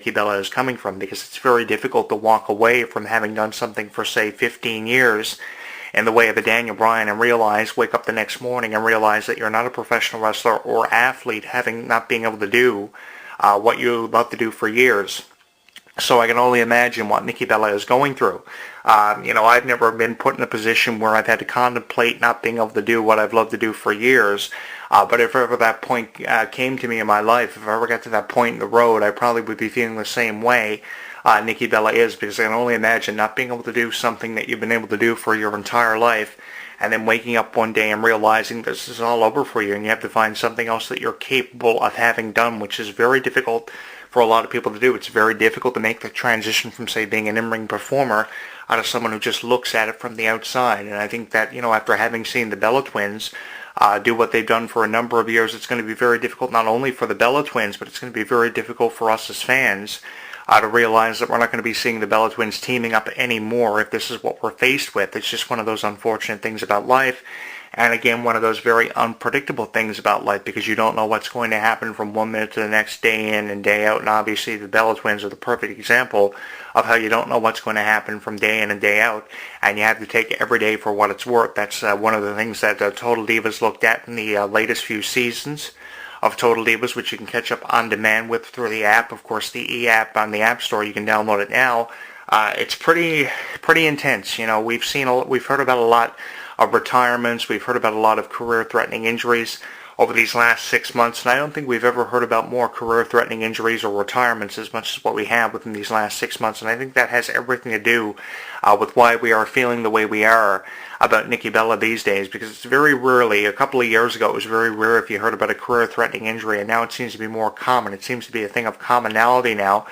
Nikki Bella is coming from, because it's very difficult to walk away from having done something for, say, 15 years in the way of a Daniel Bryan and wake up the next morning and realize that you're not a professional wrestler or athlete, having not being able to do what you love to do for years. So I can only imagine what Nikki Bella is going through. I've never been put in a position where I've had to contemplate not being able to do what I've loved to do for years. But if ever that point came to me in my life, if I ever got to that point in the road, I probably would be feeling the same way Nikki Bella is, because I can only imagine not being able to do something that you've been able to do for your entire life, and then waking up one day and realizing this is all over for you, and you have to find something else that you're capable of having done, which is very difficult for a lot of people to do. It's very difficult to make the transition from, say, being an in-ring performer out of someone who just looks at it from the outside. And I think that, after having seen the Bella Twins do what they've done for a number of years, it's going to be very difficult not only for the Bella Twins, but it's going to be very difficult for us as fans to realize that we're not going to be seeing the Bella Twins teaming up anymore if this is what we're faced with. It's just one of those unfortunate things about life. And again, one of those very unpredictable things about life, because you don't know what's going to happen from one minute to the next, day in and day out. And obviously the Bella Twins are the perfect example of how you don't know what's going to happen from day in and day out. And you have to take every day for what it's worth. That's one of the things that Total Divas looked at in the latest few seasons of Total Divas, which you can catch up on demand with through the app. Of course, the e-app on the App Store, you can download it now. It's pretty intense. We've heard about a lot of retirements. We've heard about a lot of career-threatening injuries over these last 6 months, and I don't think we've ever heard about more career-threatening injuries or retirements as much as what we have within these last 6 months, and I think that has everything to do with why we are feeling the way we are about Nikki Bella these days, because it's very rarely, a couple of years ago, it was very rare if you heard about a career-threatening injury, and now it seems to be more common. It seems to be a thing of commonality now,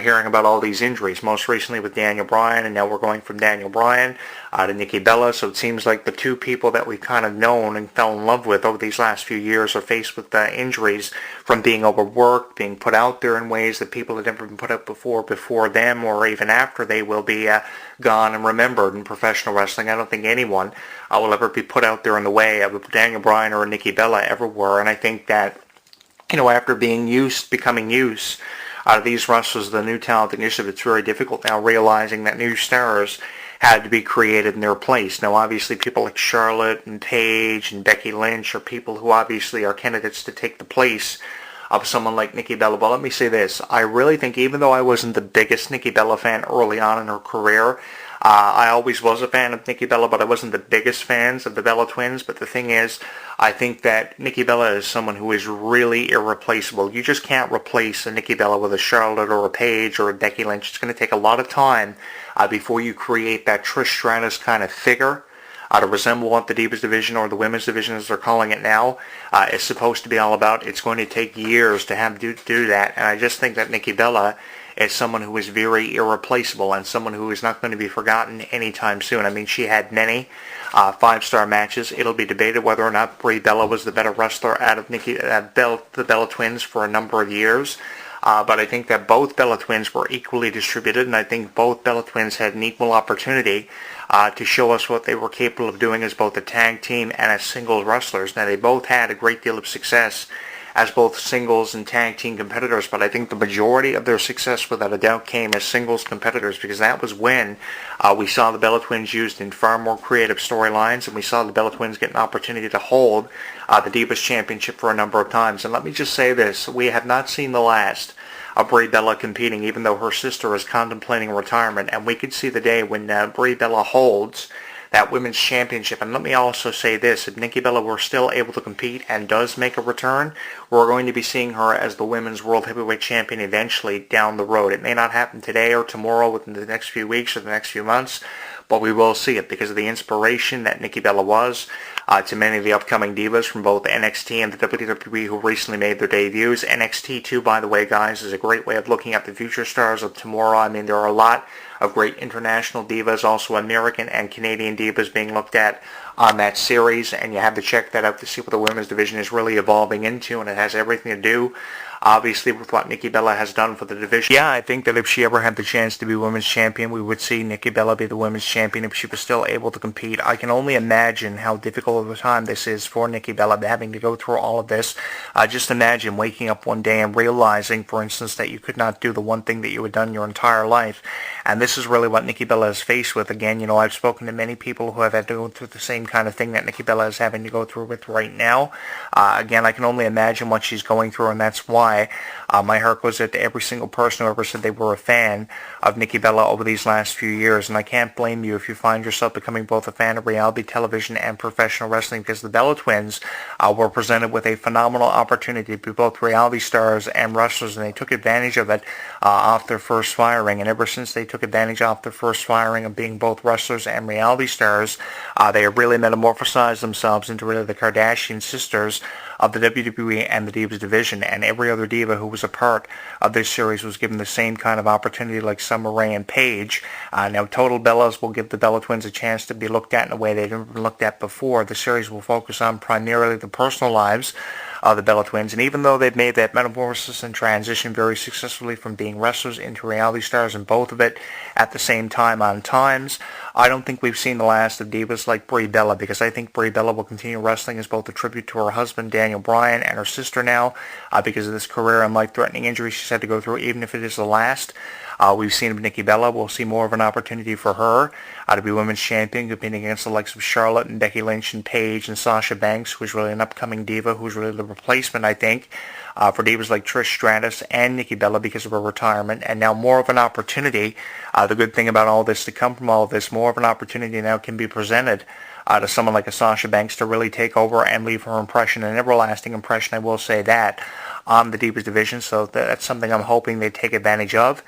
hearing about all these injuries, most recently with Daniel Bryan, and now we're going from Daniel Bryan to Nikki Bella. So it seems like the two people that we've kind of known and fell in love with over these last few years are faced with injuries from being overworked, being put out there in ways that people had never been put out before them, or even after they will be gone and remembered in professional wrestling. I don't think anyone will ever be put out there in the way of Daniel Bryan or Nikki Bella ever were. And I think that, after becoming used out of these wrestlers, the new talent initiative, it's very difficult now realizing that new stars had to be created in their place. Now, obviously, people like Charlotte and Paige and Becky Lynch are people who obviously are candidates to take the place of someone like Nikki Bella. But let me say this. I really think, even though I wasn't the biggest Nikki Bella fan early on in her career, I always was a fan of Nikki Bella, but I wasn't the biggest fans of the Bella Twins. But the thing is, I think that Nikki Bella is someone who is really irreplaceable. You just can't replace a Nikki Bella with a Charlotte or a Paige or a Becky Lynch. It's going to take a lot of time before you create that Trish Stratus kind of figure to resemble what the Divas division, or the women's division as they're calling it now, is supposed to be all about. It's going to take years to have to do that. And I just think that Nikki Bella is someone who is very irreplaceable and someone who is not going to be forgotten anytime soon. I mean, she had many 5-star matches. It'll be debated whether or not Brie Bella was the better wrestler out of the Bella Twins for a number of years. But I think that both Bella Twins were equally distributed, and I think both Bella Twins had an equal opportunity to show us what they were capable of doing as both a tag team and as singles wrestlers. Now, they both had a great deal of success as both singles and tag team competitors, but I think the majority of their success, without a doubt, came as singles competitors, because that was when we saw the Bella Twins used in far more creative storylines, and we saw the Bella Twins get an opportunity to hold the Divas Championship for a number of times. And let me just say this, we have not seen the last of Brie Bella competing, even though her sister is contemplating retirement, and we could see the day when Brie Bella holds that women's championship. And let me also say this, if Nikki Bella were still able to compete and does make a return, we're going to be seeing her as the women's world heavyweight champion eventually down the road. It may not happen today or tomorrow, within the next few weeks or the next few months, but we will see it because of the inspiration that Nikki Bella was to many of the upcoming divas from both NXT and the WWE who recently made their debuts. NXT, too, by the way, guys, is a great way of looking at the future stars of tomorrow. I mean, there are a lot of great international divas, also American and Canadian divas being looked at on that series, and you have to check that out to see what the women's division is really evolving into, and it has everything to do, obviously, with what Nikki Bella has done for the division. Yeah, I think that if she ever had the chance to be women's champion, we would see Nikki Bella be the women's champion if she was still able to compete. I can only imagine how difficult of a time this is for Nikki Bella, having to go through all of this Just imagine waking up one day and realizing, for instance, that you could not do the one thing that you had done your entire life. And this is really what Nikki Bella is faced with. Again, I've spoken to many people who have had to go through the same kind of thing that Nikki Bella is having to go through with right now. Again, I can only imagine what she's going through, and that's why my heart goes out to every single person who ever said they were a fan of Nikki Bella over these last few years. And I can't blame you if you find yourself becoming both a fan of reality television and professional wrestling, because the Bella Twins were presented with a phenomenal opportunity to be both reality stars and wrestlers, and they took advantage of it off their first firing. And ever since they took advantage off their first firing of being both wrestlers and reality stars, they have really metamorphosized themselves into really the Kardashian sisters of the WWE and the Divas division. And every other diva who was a part of this series was given the same kind of opportunity, like Summer Rae and Paige. Now, Total Bellas will give the Bella Twins a chance to be looked at in a way they've never been looked at before. The series will focus on primarily the personal lives of the Bella Twins, and even though they've made that metamorphosis and transition very successfully from being wrestlers into reality stars, and both of it at the same time on times, I don't think we've seen the last of divas like Brie Bella, because I think Brie Bella will continue wrestling as both a tribute to her husband Daniel Bryan and her sister now, because of this career and life-threatening injury she's had to go through, even if it is the last. We've seen Nikki Bella. We'll see more of an opportunity for her to be women's champion, competing against the likes of Charlotte and Becky Lynch and Paige and Sasha Banks, who's really an upcoming diva, who's really the replacement, I think, for divas like Trish Stratus and Nikki Bella because of her retirement. And now more of an opportunity, the good thing about all this to come from all of this, more of an opportunity now can be presented to someone like a Sasha Banks to really take over and leave her impression, an everlasting impression, I will say that, on the Divas division. So that's something I'm hoping they take advantage of.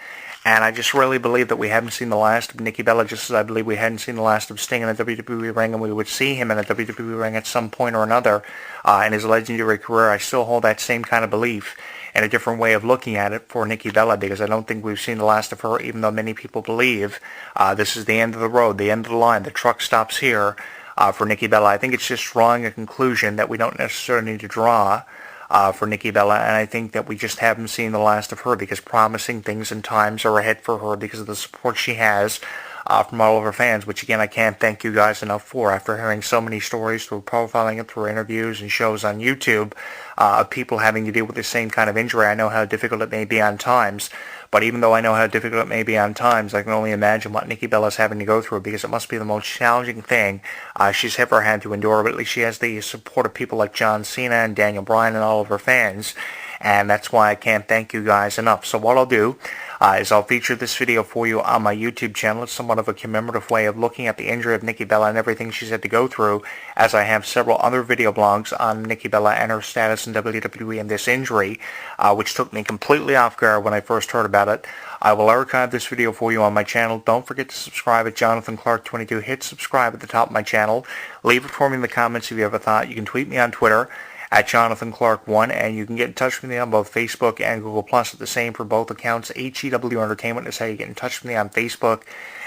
And I just really believe that we haven't seen the last of Nikki Bella, just as I believe we hadn't seen the last of Sting in the WWE ring, and we would see him in the WWE ring at some point or another in his legendary career. I still hold that same kind of belief and a different way of looking at it for Nikki Bella, because I don't think we've seen the last of her, even though many people believe this is the end of the road, the end of the line, the truck stops here for Nikki Bella. I think it's just drawing a conclusion that we don't necessarily need to draw for Nikki Bella, and I think that we just haven't seen the last of her, because promising things and times are ahead for her because of the support she has from all of her fans, which again I can't thank you guys enough for. After hearing so many stories through profiling it, through interviews and shows on YouTube of people having to deal with the same kind of injury, I know how difficult it may be on times. But even though I know how difficult it may be on times, I can only imagine what Nikki Bella is having to go through, because it must be the most challenging thing she's ever had to endure. But at least she has the support of people like John Cena and Daniel Bryan and all of her fans. And that's why I can't thank you guys enough. So what I'll do is I'll feature this video for you on my YouTube channel. It's somewhat of a commemorative way of looking at the injury of Nikki Bella and everything she's had to go through, as I have several other video blogs on Nikki Bella and her status in WWE and this injury, which took me completely off guard when I first heard about it. I will archive this video for you on my channel. Don't forget to subscribe at Jonathan Clarke 22. Hit subscribe at the top of my channel. Leave it for me in the comments if you have a thought. You can tweet me on Twitter at Jonathan Clarke 1, and you can get in touch with me on both Facebook and Google+. At the same for both accounts. HEW Entertainment is how you get in touch with me on Facebook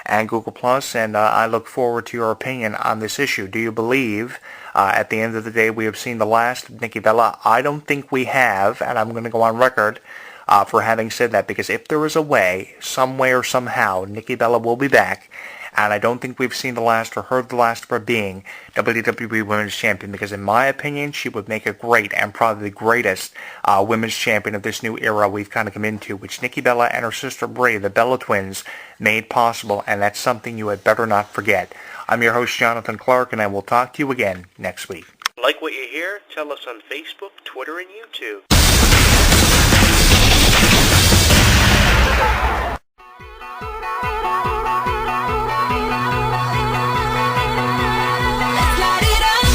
and Google+. And I look forward to your opinion on this issue. Do you believe at the end of the day we have seen the last of Nikki Bella? I don't think we have, and I'm going to go on record for having said that, because if there is a way, some way or somehow, Nikki Bella will be back. And I don't think we've seen the last or heard the last of her being WWE Women's Champion, because in my opinion, she would make a great and probably the greatest Women's Champion of this new era we've kind of come into, which Nikki Bella and her sister Brie, the Bella Twins, made possible, and that's something you had better not forget. I'm your host, Jonathan Clarke, and I will talk to you again next week. Like what you hear? Tell us on Facebook, Twitter, and YouTube. Let's light it up.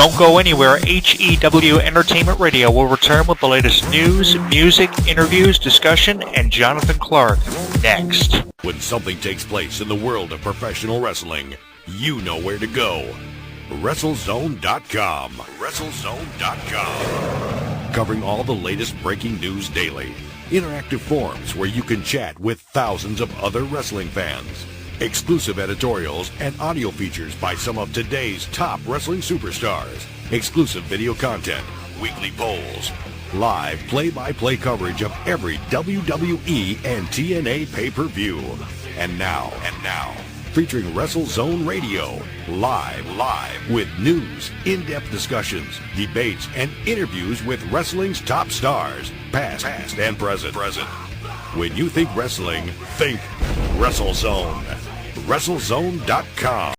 Don't go anywhere. HEW Entertainment Radio will return with the latest news, music, interviews, discussion, and Jonathan Clarke next. When something takes place in the world of professional wrestling, you know where to go. WrestleZone.com. WrestleZone.com. Covering all the latest breaking news daily. Interactive forums where you can chat with thousands of other wrestling fans. Exclusive editorials and audio features by some of today's top wrestling superstars. Exclusive video content, weekly polls, live play-by-play coverage of every WWE and TNA pay-per-view. And now, featuring WrestleZone Radio, live with news, in-depth discussions, debates, and interviews with wrestling's top stars, past and present. When you think wrestling, think WrestleZone. WrestleZone.com.